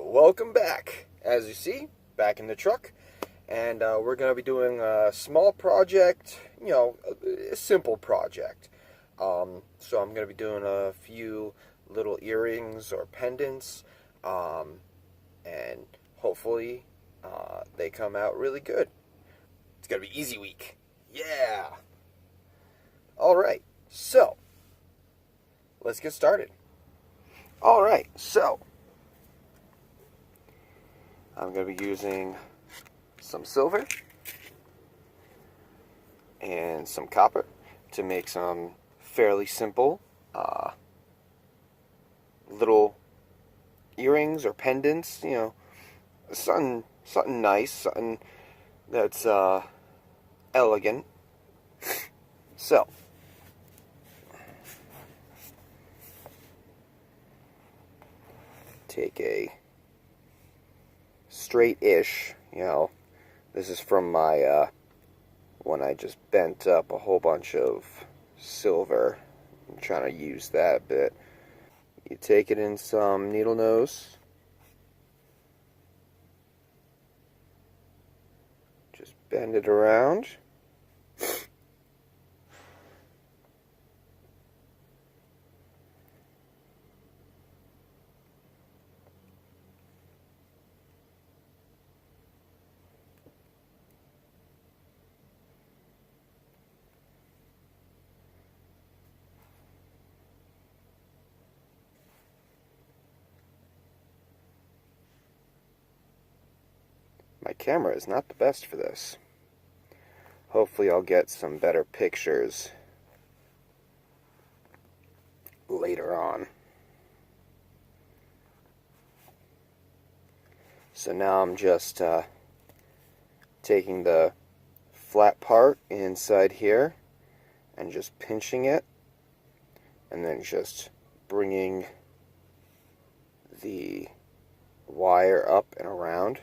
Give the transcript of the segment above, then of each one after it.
Welcome back. As you see, back in the truck, and we're going to be doing a small project, a simple project. So I'm going to be doing a few little earrings or pendants, and hopefully they come out really good. It's going to be easy week. Yeah! Alright, so let's get started. Alright, so I'm going to be using some silver and some copper to make some fairly simple little earrings or pendants, something nice, something that's elegant. So, take a straight-ish, this is from my, when I just bent up a whole bunch of silver. I'm trying to use that a bit. You take it in some needle nose. Just bend it around. My camera is not the best for this. Hopefully I'll get some better pictures later on. So now I'm just taking the flat part inside here and just pinching it, and then just bringing the wire up and around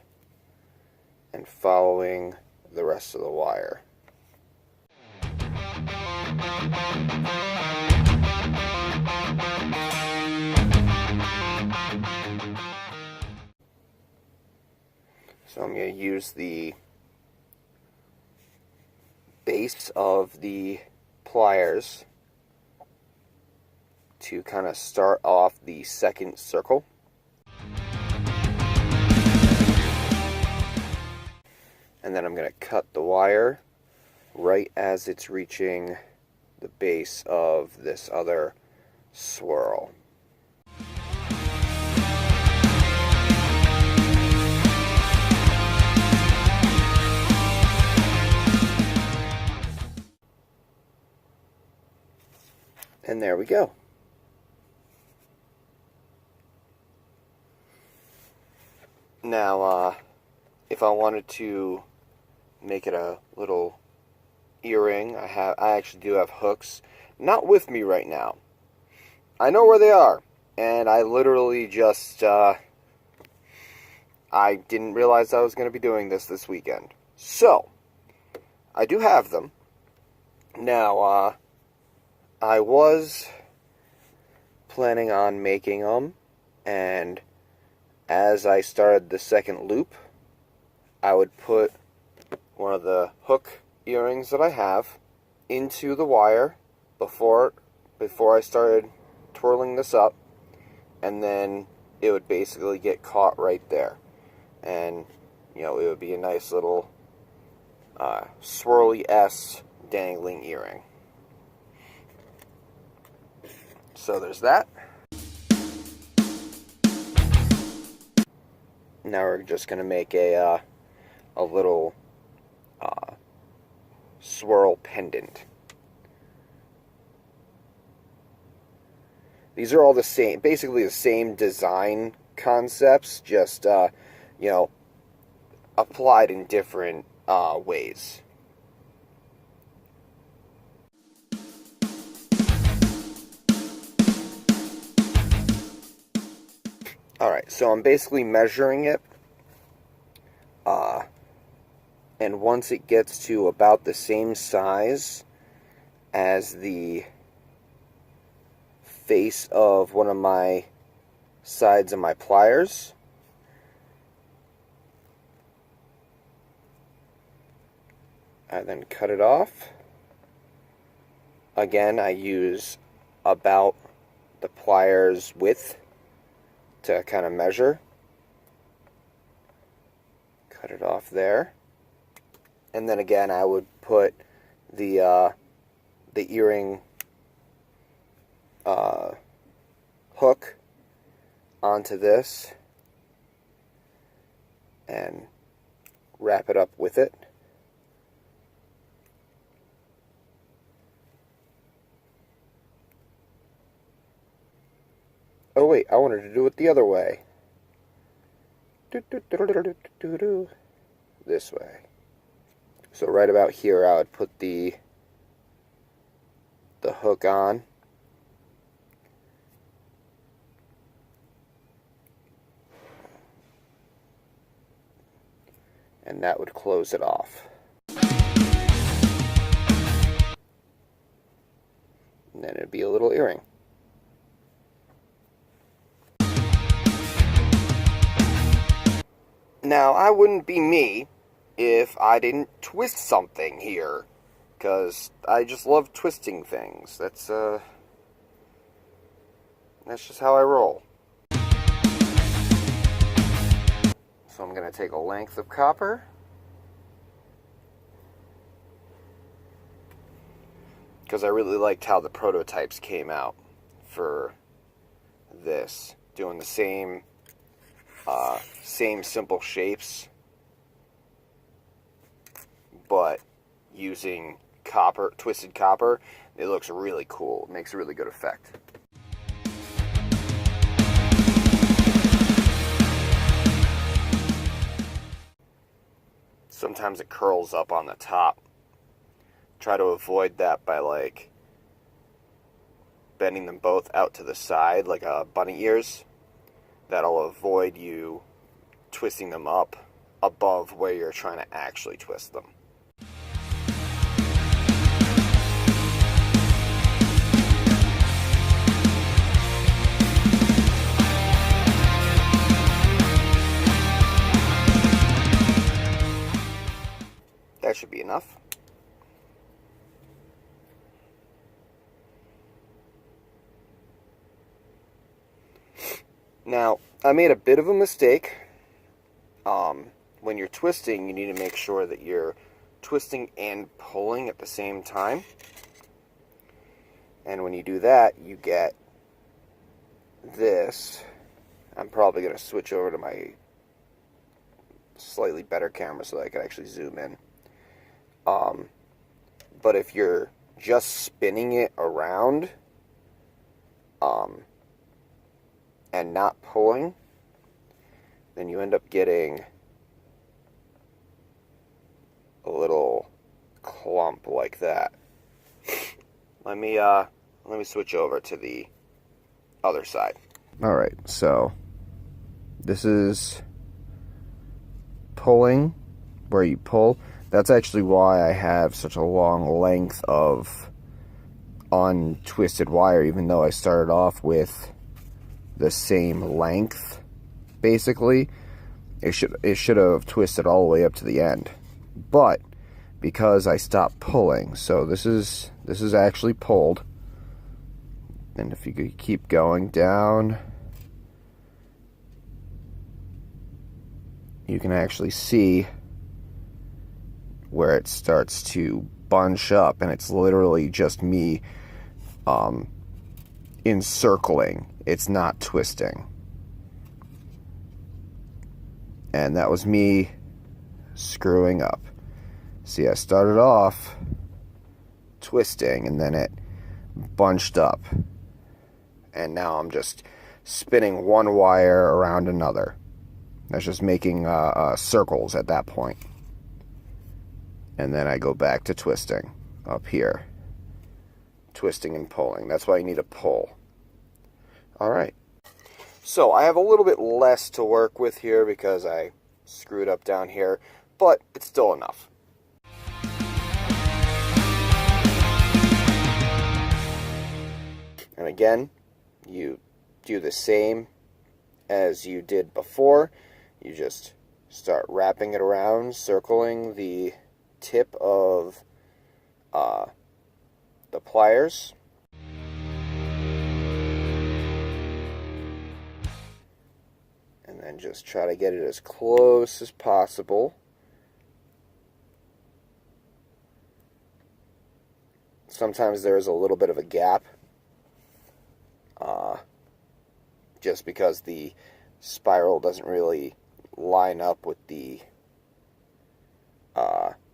and following the rest of the wire. So I'm going to use the base of the pliers to kind of start off the second circle. And then I'm going to cut the wire right as it's reaching the base of this other swirl. And there we go. Now, if I wanted to make it a little earring, I actually do have hooks, not with me right now. I know where they are, and I literally just I didn't realize I was going to be doing this weekend. So I do have them. Now I was planning on making them, and as I started the second loop, I would put one of the hook earrings that I have into the wire before I started twirling this up, and then it would basically get caught right there, and it would be a nice little swirly S dangling earring. So there's that. Now we're just going to make a little swirl pendant. these are all the same, basically the same design concepts, just, you know, applied in different ways. Alright, so I'm basically measuring it, and once it gets to about the same size as the face of one of my sides of my pliers, I then cut it off. Again, I use about the pliers width to kind of measure. Cut it off there. And then again, I would put the earring hook onto this and wrap it up with it. Oh wait, I wanted to do it the other way. This way. So right about here I would put the hook on. And that would close it off. And then it'd be a little earring. Now, I wouldn't be me if I didn't twist something here, because I just love twisting things. That's just how I roll. So I'm going to take a length of copper, because I really liked how the prototypes came out for this, doing the same simple shapes, but using copper, twisted copper. It looks really cool. It makes a really good effect. Sometimes it curls up on the top. Try to avoid that by like bending them both out to the side like bunny ears. That'll avoid you twisting them up above where you're trying to actually twist them. That should be enough. Now, I made a bit of a mistake. When you're twisting, you need to make sure that you're twisting and pulling at the same time. And when you do that, you get this. I'm probably going to switch over to my slightly better camera so that I can actually zoom in. But if you're just spinning it around, and not pulling, then you end up getting a little clump like that. Let me switch over to the other side. All right, so this is pulling, where you pull. That's actually why I have such a long length of untwisted wire, even though I started off with the same length. Basically, it should have twisted all the way up to the end, but because I stopped pulling, so this is actually pulled, and if you could keep going down, you can actually see where it starts to bunch up, and it's literally just me encircling. It's not twisting. And that was me screwing up. See, I started off twisting, and then it bunched up. and now I'm just spinning one wire around another. That's just making circles at that point. And then I go back to twisting up here. Twisting and pulling. That's why you need a pull. Alright. So I have a little bit less to work with here because I screwed up down here, but it's still enough. And again, you do the same as you did before. You just start wrapping it around, circling the tip of the pliers. And then just try to get it as close as possible. Sometimes there's a little bit of a gap, just because the spiral doesn't really line up with the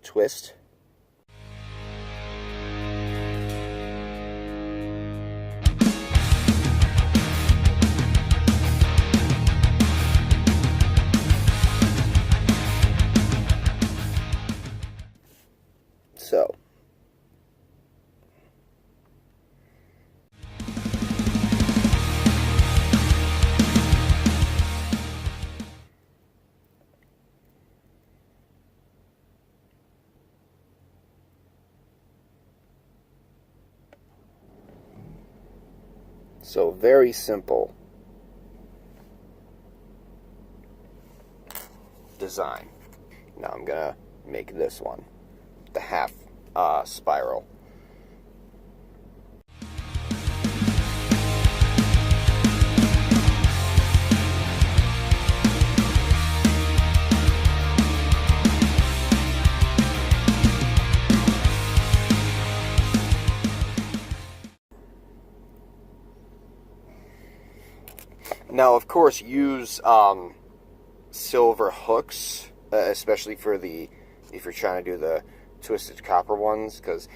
twist. So very simple design. Now I'm gonna make this one, the half spiral. Now, of course, use silver hooks, especially for if you're trying to do the twisted copper ones, because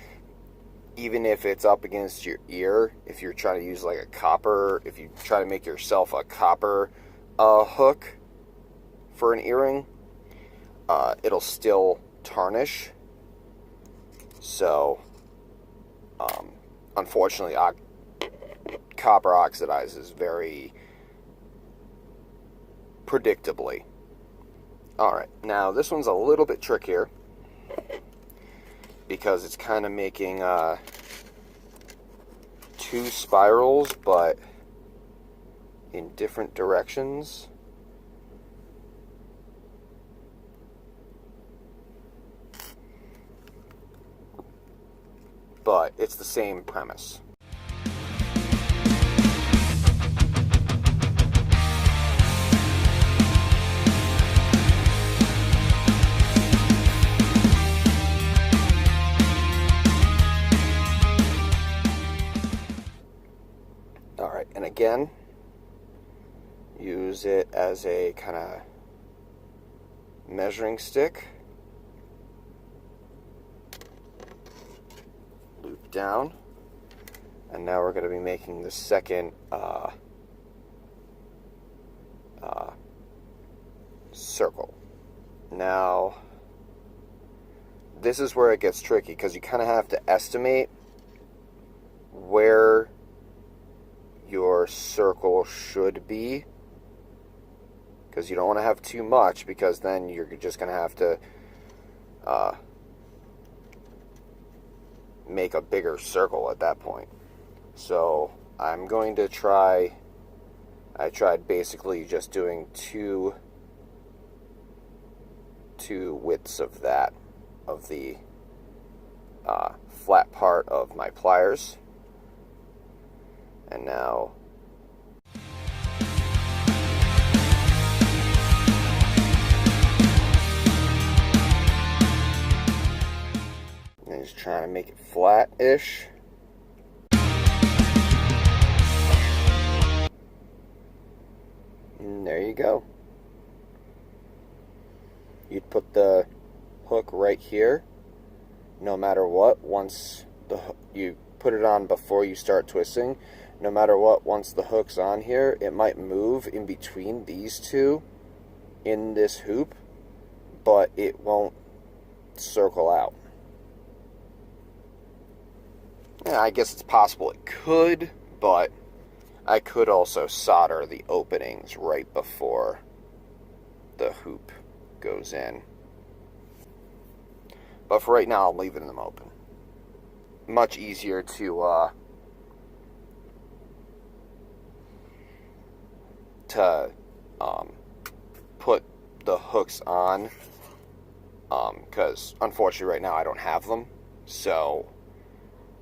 even if it's up against your ear, if you're trying to use like a copper, if you try to make yourself a copper hook for an earring, it'll still tarnish. So, unfortunately, copper oxidizes very predictably. Alright, now this one's a little bit trickier because it's kind of making two spirals, but in different directions. But it's the same premise. Alright, and again, use it as a kind of measuring stick. Loop down. And now we're going to be making the second circle. Now, this is where it gets tricky because you kind of have to estimate where your circle should be, because you don't want to have too much, because then you're just going to have to make a bigger circle at that point. So I'm going to try, I tried basically just doing two widths of that, of the flat part of my pliers. And now I'm just trying to make it flat-ish. And there you go. You'd put the hook right here, no matter what. Once you put it on before you start twisting, no matter what, once the hook's on here, it might move in between these two in this hoop, but it won't circle out. Yeah, I guess it's possible it could, but I could also solder the openings right before the hoop goes in. But for right now, I'm leaving them open. Much easier to put the hooks on, because unfortunately right now I don't have them, so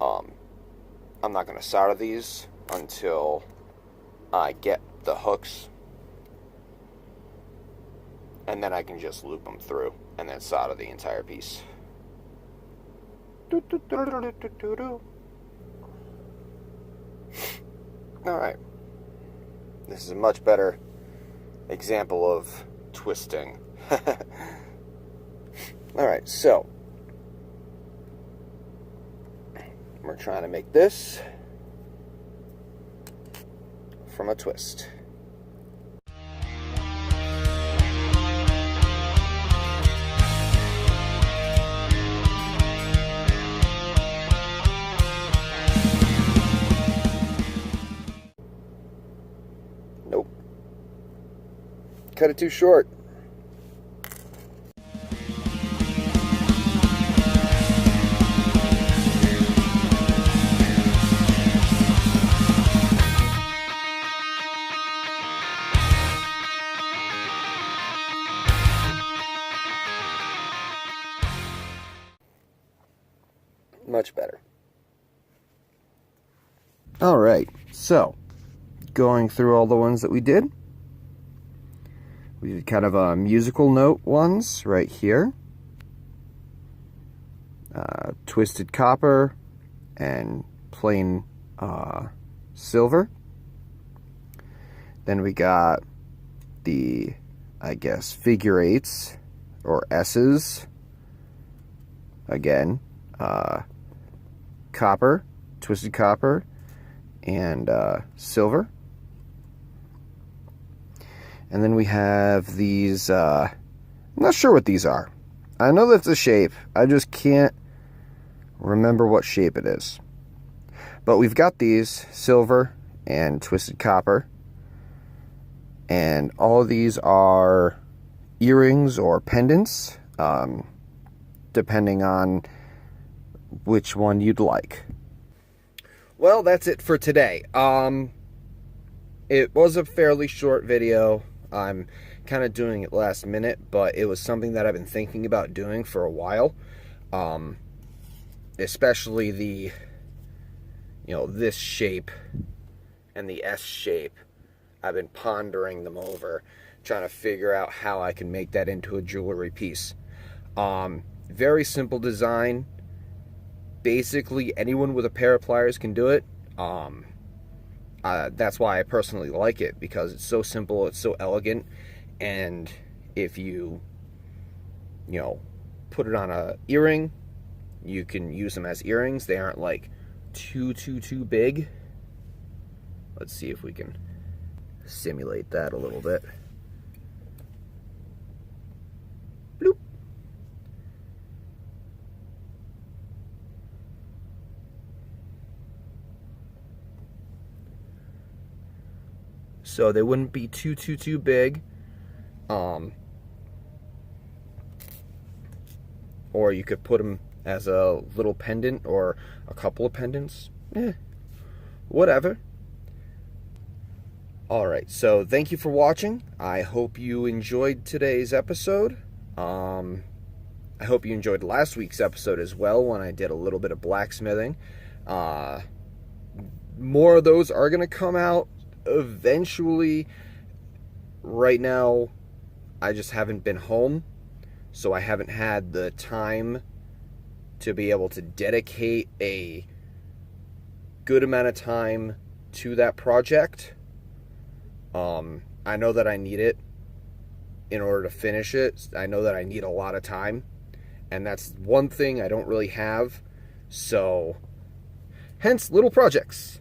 I'm not going to solder these until I get the hooks, and then I can just loop them through and then solder the entire piece. Alright, this is a much better example of twisting. Alright, so we're trying to make this from a twist. Nope. Cut it too short. Much better. Alright, so going through all the ones that we did. We did kind of a musical note ones right here. Twisted copper and plain silver. Then we got the, I guess, figure eights or S's. Again, copper, twisted copper, and silver. And then we have these, I'm not sure what these are. I know that's a shape, I just can't remember what shape it is. But we've got these, silver and twisted copper. And all of these are earrings or pendants, depending on which one you'd like. Well, that's it for today. It was a fairly short video. I'm kind of doing it last minute, but it was something that I've been thinking about doing for a while. Especially the, this shape and the S shape. I've been pondering them over, trying to figure out how I can make that into a jewelry piece. Very simple design. Basically, anyone with a pair of pliers can do it. That's why I personally like it, because it's so simple, it's so elegant, and if you put it on a earring, you can use them as earrings. They aren't like too big. Let's see if we can simulate that a little bit. Bloop. So they wouldn't be too big. Or you could put them as a little pendant or a couple of pendants. Whatever. Alright, so thank you for watching. I hope you enjoyed today's episode. I hope you enjoyed last week's episode as well, when I did a little bit of blacksmithing. More of those are going to come out eventually. Right now, I just haven't been home, so I haven't had the time to be able to dedicate a good amount of time to that project. I know that I need it in order to finish it. I know that I need a lot of time, and that's one thing I don't really have, so hence little projects.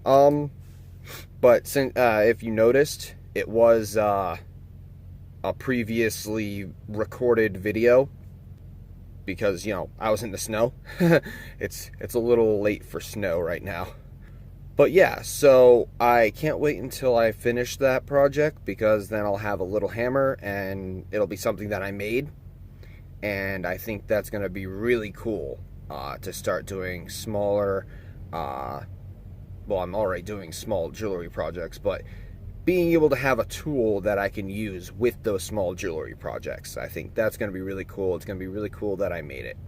But since, if you noticed, it was a previously recorded video because, you know, I was in the snow. It's a little late for snow right now. But yeah, so I can't wait until I finish that project, because then I'll have a little hammer and it'll be something that I made. And I think that's going to be really cool to start doing smaller, well, I'm already doing small jewelry projects, but being able to have a tool that I can use with those small jewelry projects, I think that's going to be really cool. It's going to be really cool that I made it.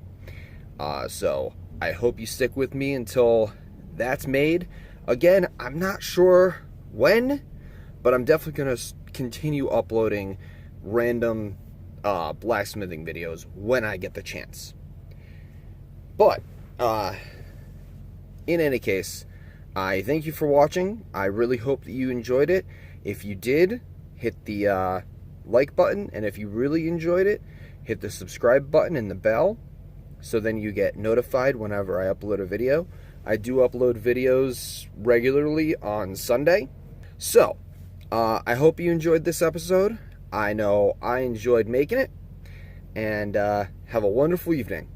So I hope you stick with me until that's made. Again, I'm not sure when, but I'm definitely going to continue uploading random blacksmithing videos when I get the chance. But, in any case, I thank you for watching. I really hope that you enjoyed it. If you did, hit the like button, and if you really enjoyed it, hit the subscribe button and the bell, so then you get notified whenever I upload a video. I do upload videos regularly on Sunday. So, I hope you enjoyed this episode. I know I enjoyed making it. And have a wonderful evening.